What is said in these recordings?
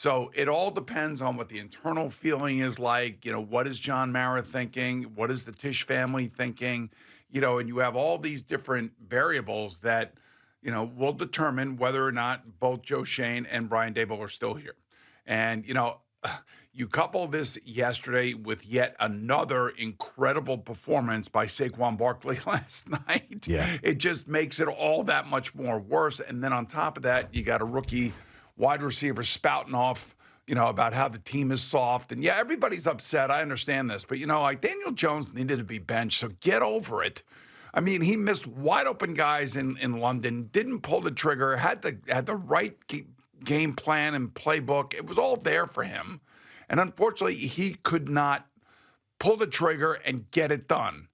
So it all depends on what the internal feeling is like. What is John Mara thinking? What is the Tisch family thinking? And you have all these different variables that, will determine whether or not both Joe Shane and Brian Dable are still here. And, you couple this yesterday with yet another incredible performance by Saquon Barkley last night. Yeah. It just makes it all that much more worse. And then on top of that, you got a rookie wide receiver spouting off, about how the team is soft. And yeah, everybody's upset. I understand this. But, like Daniel Jones needed to be benched. So get over it. I mean, he missed wide open guys in London, didn't pull the trigger, had the right game plan and playbook. It was all there for him. And unfortunately, he could not pull the trigger and get it done.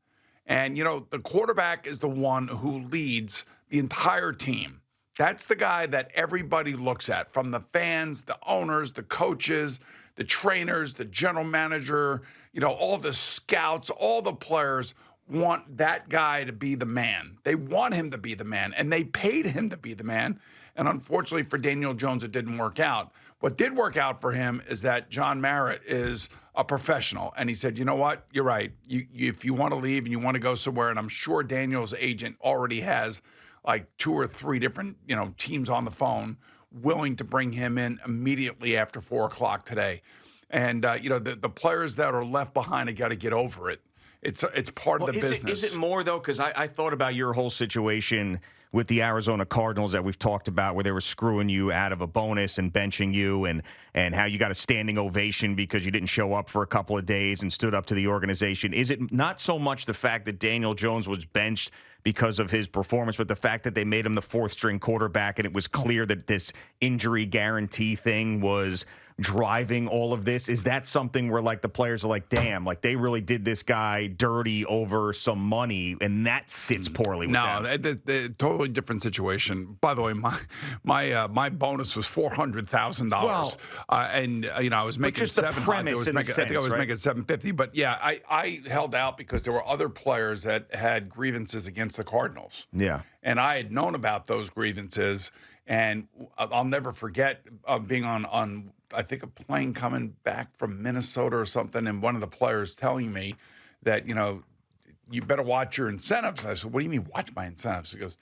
And, the quarterback is the one who leads the entire team. That's the guy that everybody looks at, from the fans, the owners, the coaches, the trainers, the general manager, all the scouts, all the players want that guy to be the man. They want him to be the man, and they paid him to be the man. And unfortunately for Daniel Jones, it didn't work out. What did work out for him is that John Mara is a professional. And he said, you know what? You're right. If you want to leave and you want to go somewhere, and I'm sure Daniel's agent already has like 2 or 3 different, teams on the phone willing to bring him in immediately after 4 o'clock today. And, the players that are left behind have got to get over it. It's part of the business. Is it more, though? Because I thought about your whole situation with the Arizona Cardinals that we've talked about, where they were screwing you out of a bonus and benching you, and how you got a standing ovation because you didn't show up for a couple of days and stood up to the organization. Is it not so much the fact that Daniel Jones was benched because of his performance, but the fact that they made him the 4th-string quarterback, and it was clear that this injury guarantee thing was driving all of this? Is that something where, like, the players are like, damn, like, they really did this guy dirty over some money, and that sits poorly with them? No, totally different situation. By the way, my bonus was $400,000. Well, and I was making just the $700,000. premise I think I was making $750,000. But yeah, I held out because there were other players that had grievances against the Cardinals. Yeah. And I had known about those grievances. And I'll never forget being on I think a plane coming back from Minnesota or something, and one of the players telling me that, you better watch your incentives. I said, what do you mean watch my incentives? He goes,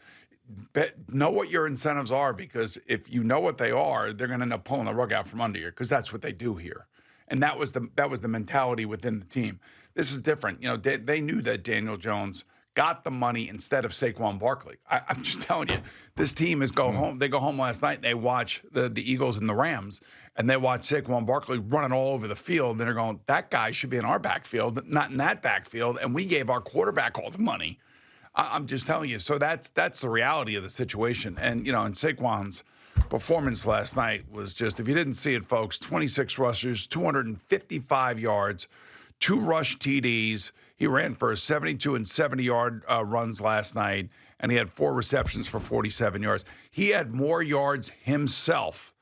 know what your incentives are, because if you know what they are, they're going to end up pulling the rug out from under you, because that's what they do here. And that was the mentality within the team. This is different. They knew that Daniel Jones got the money instead of Saquon Barkley. I'm just telling you, this team is go home. They go home last night and they watch the Eagles and the Rams, and they watch Saquon Barkley running all over the field. And they're going, that guy should be in our backfield, not in that backfield. And we gave our quarterback all the money. I'm just telling you. So that's the reality of the situation. And, and Saquon's performance last night was just, if you didn't see it, folks, 26 rushes, 255 yards, 2 rush TDs. He ran for 72 and 70-yard runs last night, and he had 4 receptions for 47 yards. He had more yards himself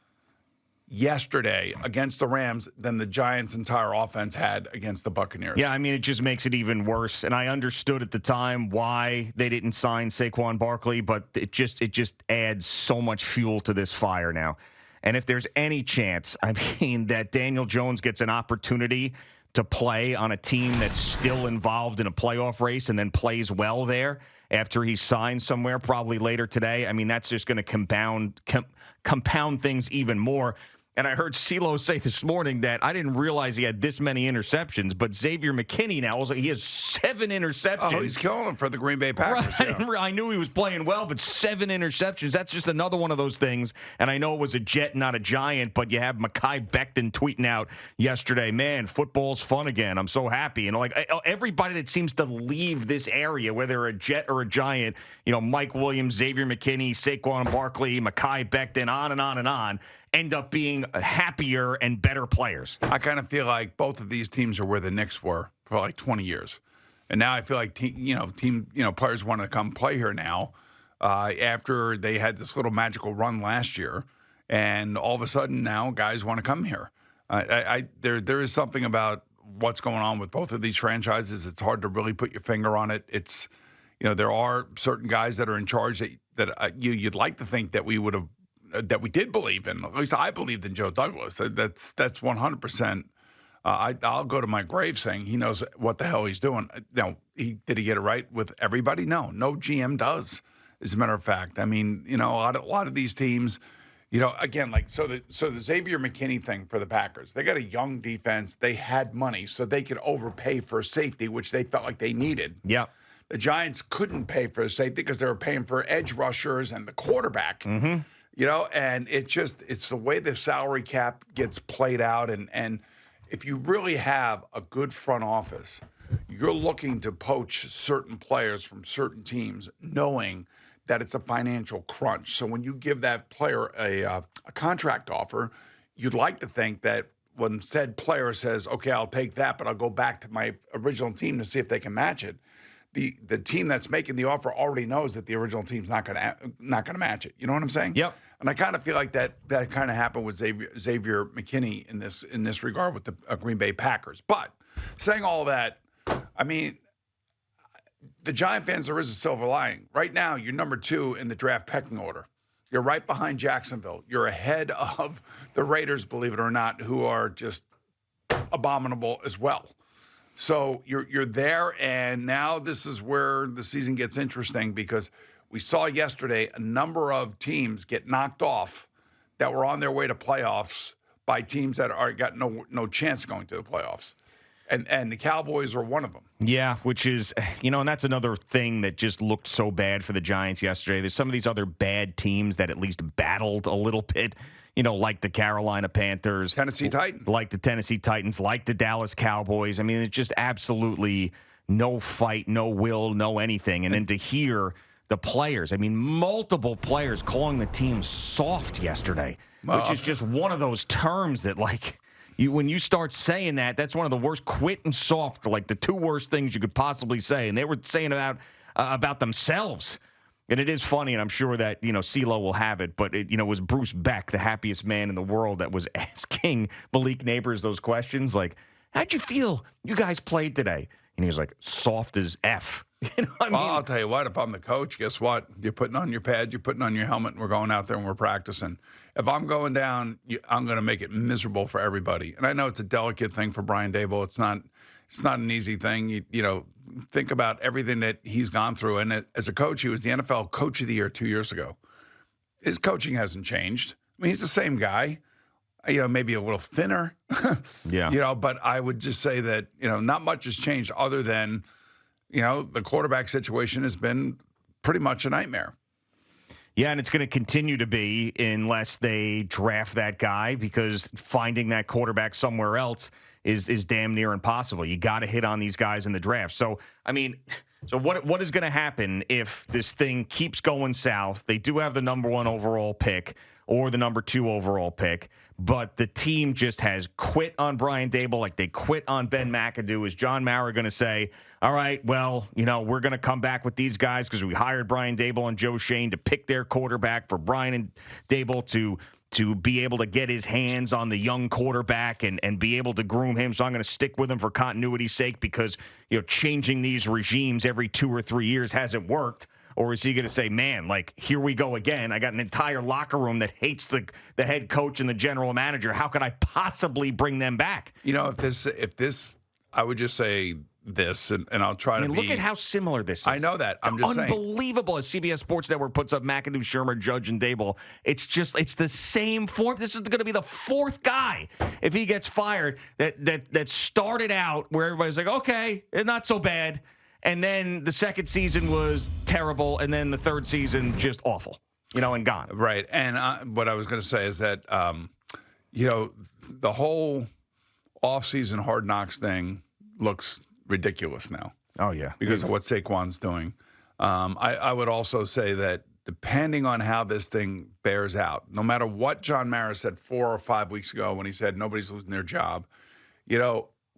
yesterday against the Rams than the Giants' entire offense had against the Buccaneers. Yeah, I mean, it just makes it even worse. And I understood at the time why they didn't sign Saquon Barkley, but it just adds so much fuel to this fire now. And if there's any chance, I mean, that Daniel Jones gets an opportunity to play on a team that's still involved in a playoff race and then plays well there after he signs somewhere, probably later today, I mean, that's just going to compound things even more. And I heard CeeLo say this morning that I didn't realize he had this many interceptions, but Xavier McKinney now, he has 7 interceptions. Oh, he's killing them for the Green Bay Packers. Right. Yeah. I knew he was playing well, but 7 interceptions, that's just another one of those things. And I know it was a Jet, not a Giant, but you have Mekhi Becton tweeting out yesterday, man, football's fun again. I'm so happy. And everybody that seems to leave this area, whether a Jet or a Giant, Mike Williams, Xavier McKinney, Saquon Barkley, Mekhi Becton, on and on and on, end up being happier and better players. I kind of feel like both of these teams are where the Knicks were for like 20 years. And now I feel like players want to come play here now after they had this little magical run last year. And all of a sudden now guys want to come here. There is something about what's going on with both of these franchises. It's hard to really put your finger on it. There are certain guys that are in charge that you'd like to think that we would have that we did believe in. At least I believed in Joe Douglas. That's 100%. I'll go to my grave saying he knows what the hell he's doing. Now, did he get it right with everybody? No GM does. As a matter of fact, I mean, a lot of these teams, again, like so the Xavier McKinney thing for the Packers, they got a young defense. They had money, so they could overpay for safety, which they felt like they needed. Yeah. The Giants couldn't pay for a safety because they were paying for edge rushers and the quarterback. Mm-hmm. And it's the way the salary cap gets played out. And if you really have a good front office, you're looking to poach certain players from certain teams, knowing that it's a financial crunch. So when you give that player a contract offer, you'd like to think that when said player says, okay, I'll take that, but I'll go back to my original team to see if they can match it. The team that's making the offer already knows that the original team's not gonna match it. You know what I'm saying? Yep. And I kind of feel like that kind of happened with Xavier McKinney in this regard with the Green Bay Packers. But saying all that, I mean, the Giant fans, there is a silver lining. Right now, you're number 2 in the draft pecking order. You're right behind Jacksonville. You're ahead of the Raiders, believe it or not, who are just abominable as well. So you're there, and now this is where the season gets interesting because we saw yesterday a number of teams get knocked off that were on their way to playoffs by teams that got no chance going to the playoffs. And the Cowboys are one of them. Yeah, which is, and that's another thing that just looked so bad for the Giants yesterday. There's some of these other bad teams that at least battled a little bit, like the Carolina Panthers. Tennessee Titans. Like the Tennessee Titans, like the Dallas Cowboys. I mean, it's just absolutely no fight, no will, no anything. And then to hear the players, I mean, multiple players calling the team soft yesterday, which is just one of those terms that, like, when you start saying that, that's one of the worst. Quit and soft, like the 2 worst things you could possibly say. And they were saying about themselves. And it is funny, and I'm sure that, CeeLo will have it, but it was Bruce Beck, the happiest man in the world, that was asking Malik Neighbors those questions. Like, how'd you feel you guys played today? And he was like, soft as F. Well, I'll tell you what, if I'm the coach, guess what? You're putting on your pads, you're putting on your helmet, and we're going out there and we're practicing. If I'm going down, I'm going to make it miserable for everybody. And I know it's a delicate thing for Brian Daboll. It's not an easy thing. Think about everything that he's gone through. And as a coach, he was the NFL Coach of the Year 2 years ago. His coaching hasn't changed. I mean, he's the same guy. Maybe a little thinner. Yeah. But I would just say that, not much has changed other than, the quarterback situation has been pretty much a nightmare. Yeah, and it's going to continue to be unless they draft that guy, because finding that quarterback somewhere else is damn near impossible. You got to hit on these guys in the draft. So, I mean, what is going to happen if this thing keeps going south? They do have the number 1 overall pick or the number 2 overall pick, but the team just has quit on Brian Daboll like they quit on Ben McAdoo. Is John Mara going to say, all right, well, we're going to come back with these guys because we hired Brian Daboll and Joe Shane to pick their quarterback, for Brian and Daboll to be able to get his hands on the young quarterback and be able to groom him. So I'm going to stick with him for continuity's sake because, changing these regimes every 2 or 3 years hasn't worked. Or is he going to say, man, like, here we go again. I got an entire locker room that hates the head coach and the general manager. How could I possibly bring them back? If this, I would just say this, and I'll try to look at how similar this is. I know that. It's unbelievable. As CBS Sports Network puts up McAdoo, Shermer, Judge, and Daboll, it's the same form. This is going to be the 4th guy, if he gets fired, that started out where everybody's like, okay, not so bad. And then the second season was terrible, and then the third season just awful, and gone. Right. And what I was going to say is that, the whole off-season Hard Knocks thing looks ridiculous now. Oh, yeah. Because of what Saquon's doing. I would also say that depending on how this thing bears out, no matter what John Mara said 4 or 5 weeks ago when he said nobody's losing their job,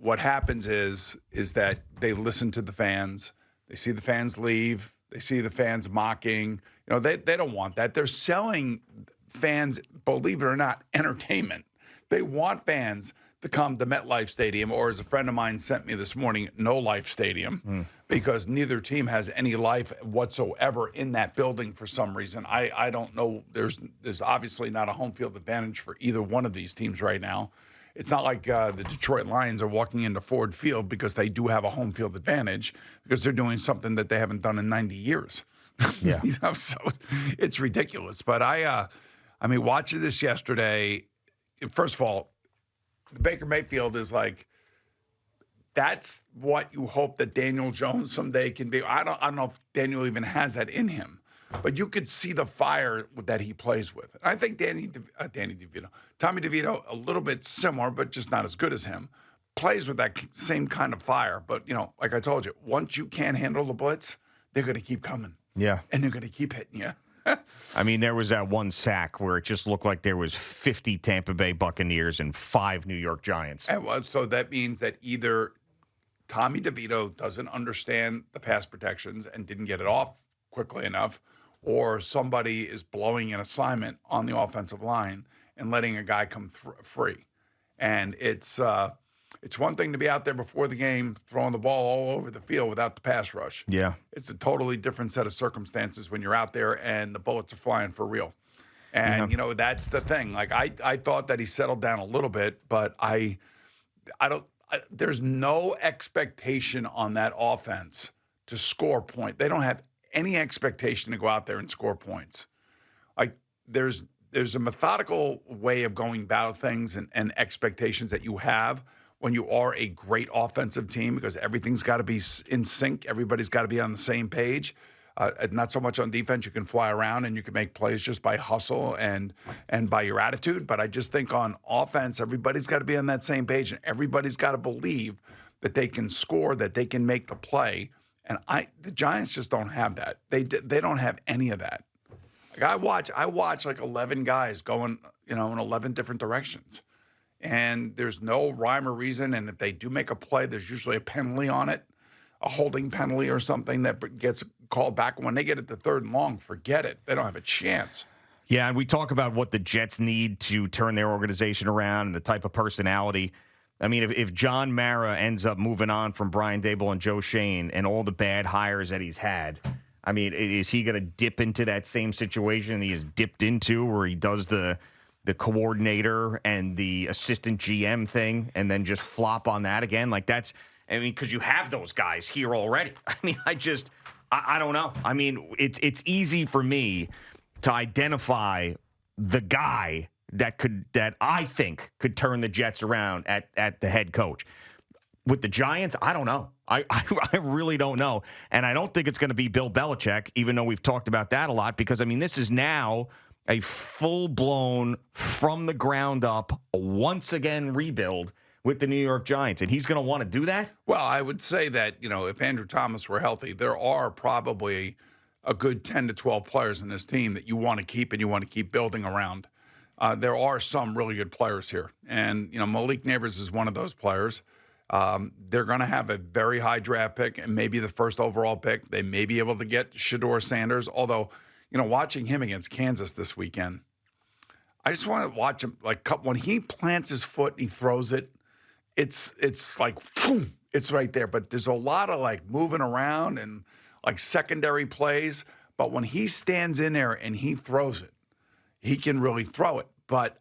what happens is that they listen to the fans. They see the fans leave. They see the fans mocking. They don't want that. They're selling fans, believe it or not, entertainment. They want fans to come to MetLife Stadium, or as a friend of mine sent me this morning, No Life Stadium, because neither team has any life whatsoever in that building for some reason. I don't know. There's obviously not a home field advantage for either one of these teams right now. It's not like the Detroit Lions are walking into Ford Field because they do have a home field advantage because they're doing something that they haven't done in 90 years. Yeah. So it's ridiculous. But I mean, watching this yesterday, first of all, Baker Mayfield is like, that's what you hope that Daniel Jones someday can be. I don't know if Daniel even has that in him, but you could see the fire that he plays with. And I think Tommy DeVito, a little bit similar, but just not as good as him, plays with that same kind of fire. But, like I told you, once you can't handle the blitz, they're going to keep coming. Yeah. And they're going to keep hitting you. I mean, there was that one sack where it just looked like there was 50 Tampa Bay Buccaneers and 5 New York Giants. And so that means that either Tommy DeVito doesn't understand the pass protections and didn't get it off quickly enough, or somebody is blowing an assignment on the offensive line and letting a guy come free. And it's one thing to be out there before the game throwing the ball all over the field without the pass rush. Yeah. It's a totally different set of circumstances when you're out there and the bullets are flying for real. And, that's the thing. Like, I thought that he settled down a little bit, but there's no expectation on that offense to score point. They don't have any expectation to go out there and score points. Like, there's a methodical way of going about things and expectations that you have when you are a great offensive team, because everything's got to be in sync. Everybody's got to be on the same page. Not so much on defense. You can fly around and you can make plays just by hustle and by your attitude. But I just think on offense, everybody's got to be on that same page, and everybody's got to believe that they can score, that they can make the play. And the Giants just don't have that. They don't have any of that. Like, I watch like 11 guys going, in 11 different directions. And there's no rhyme or reason. And if they do make a play, there's usually a penalty on it, a holding penalty or something that gets called back. When they get it to 3rd and long, forget it. They don't have a chance. Yeah, and we talk about what the Jets need to turn their organization around and the type of personality. I mean, if John Mara ends up moving on from Brian Daboll and Joe Schoen and all the bad hires that he's had, I mean, is he going to dip into that same situation he has dipped into, where he does the coordinator and the assistant GM thing and then just flop on that again? Like, because you have those guys here already. I mean, I don't know. I mean, it's easy for me to identify the guy that I think could turn the Jets around at the head coach. With the Giants, I don't know. I really don't know. And I don't think it's going to be Bill Belichick, even though we've talked about that a lot, because, I mean, this is now a full-blown, from the ground up, once again rebuild with the New York Giants. And he's going to want to do that? Well, I would say that, if Andrew Thomas were healthy, there are probably a good 10 to 12 players in this team that you want to keep and you want to keep building around. There are some really good players here. And, Malik Neighbors is one of those players. They're going to have a very high draft pick and maybe the first overall pick. They may be able to get Shedeur Sanders, although, watching him against Kansas this weekend, I just want to watch him. Like, when he plants his foot and he throws it, it's like, boom, it's right there. But there's a lot of, like, moving around and, like, secondary plays. But when he stands in there and he throws it, he can really throw it. But,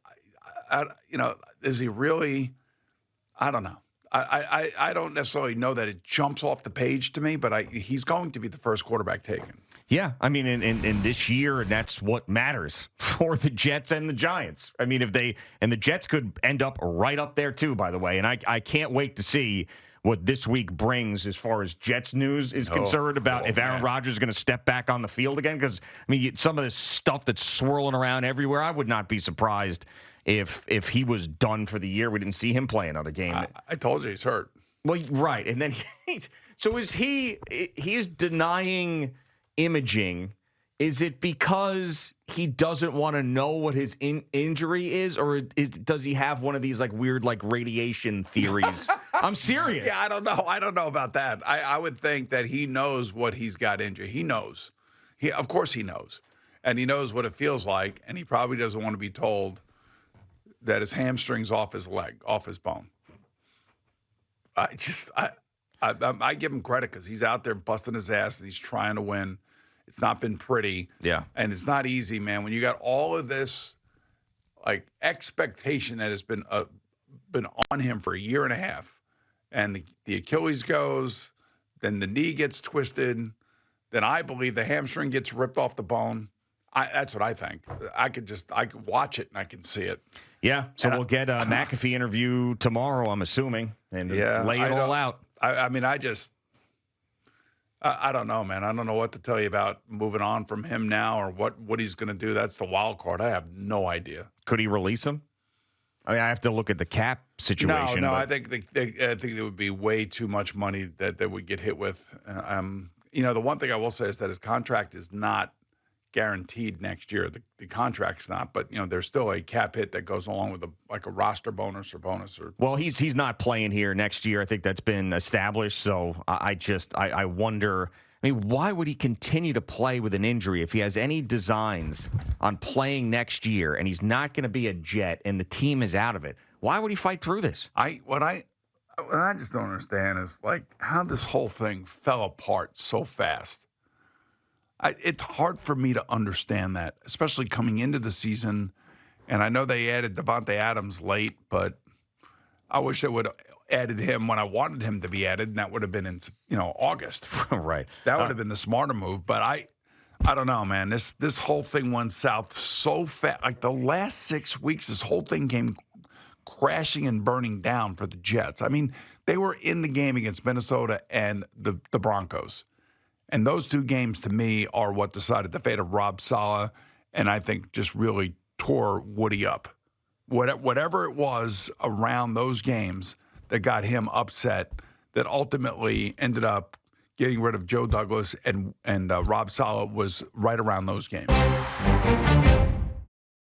is he really – I don't know. I don't necessarily know that it jumps off the page to me, but he's going to be the first quarterback taken. Yeah, I mean, in this year, that's what matters for the Jets and the Giants. I mean, the Jets could end up right up there too, by the way. And I can't wait to see what this week brings as far as Jets news is concerned about if Aaron Rodgers is going to step back on the field again. Because, I mean, some of this stuff that's swirling around everywhere, I would not be surprised if he was done for the year. We didn't see him play another game. I told you he's hurt. Well, right. And then he's denying imaging. Is it because he doesn't want to know what his injury is, or does he have one of these like weird like radiation theories? I'm serious. Yeah, I don't know. I don't know about that. I would think that he knows what he's got injured. He knows. Of course he knows. And he knows what it feels like, and he probably doesn't want to be told that his hamstring's off his leg, off his bone. I give him credit because he's out there busting his ass and he's trying to win. It's not been pretty. Yeah. And it's not easy, man. When you got all of this like expectation that has been on him for a year and a half, and the Achilles goes, then the knee gets twisted, then I believe the hamstring gets ripped off the bone. That's what I think. I could watch it and I can see it. Yeah. So we'll get a McAfee interview tomorrow, I'm assuming, and lay it all out. I mean, I don't know, man. I don't know what to tell you about moving on from him now or what he's going to do. That's the wild card. I have no idea. Could he release him? I mean, I have to look at the cap situation. No. I think there would be way too much money that they would get hit with. The one thing I will say is that his contract is not guaranteed next year. The contract's not, but there's still a cap hit that goes along with a roster bonus or bonus. Well, he's not playing here next year. I think that's been established. So I wonder. I mean, why would he continue to play with an injury if he has any designs on playing next year and he's not going to be a Jet and the team is out of it? Why would he fight through this? What I just don't understand is like how this whole thing fell apart so fast. It's hard for me to understand that, especially coming into the season. And I know they added Devontae Adams late, but I wish they would have added him when I wanted him to be added, and that would have been in August. Right. That would have been the smarter move. But I don't know, man. This whole thing went south so fast. Like the last 6 weeks, this whole thing came crashing and burning down for the Jets. I mean, they were in the game against Minnesota and the Broncos. And those two games, to me, are what decided the fate of Rob Saleh, and I think just really tore Woody up. Whatever it was around those games that got him upset, that ultimately ended up getting rid of Joe Douglas, and Rob Saleh was right around those games.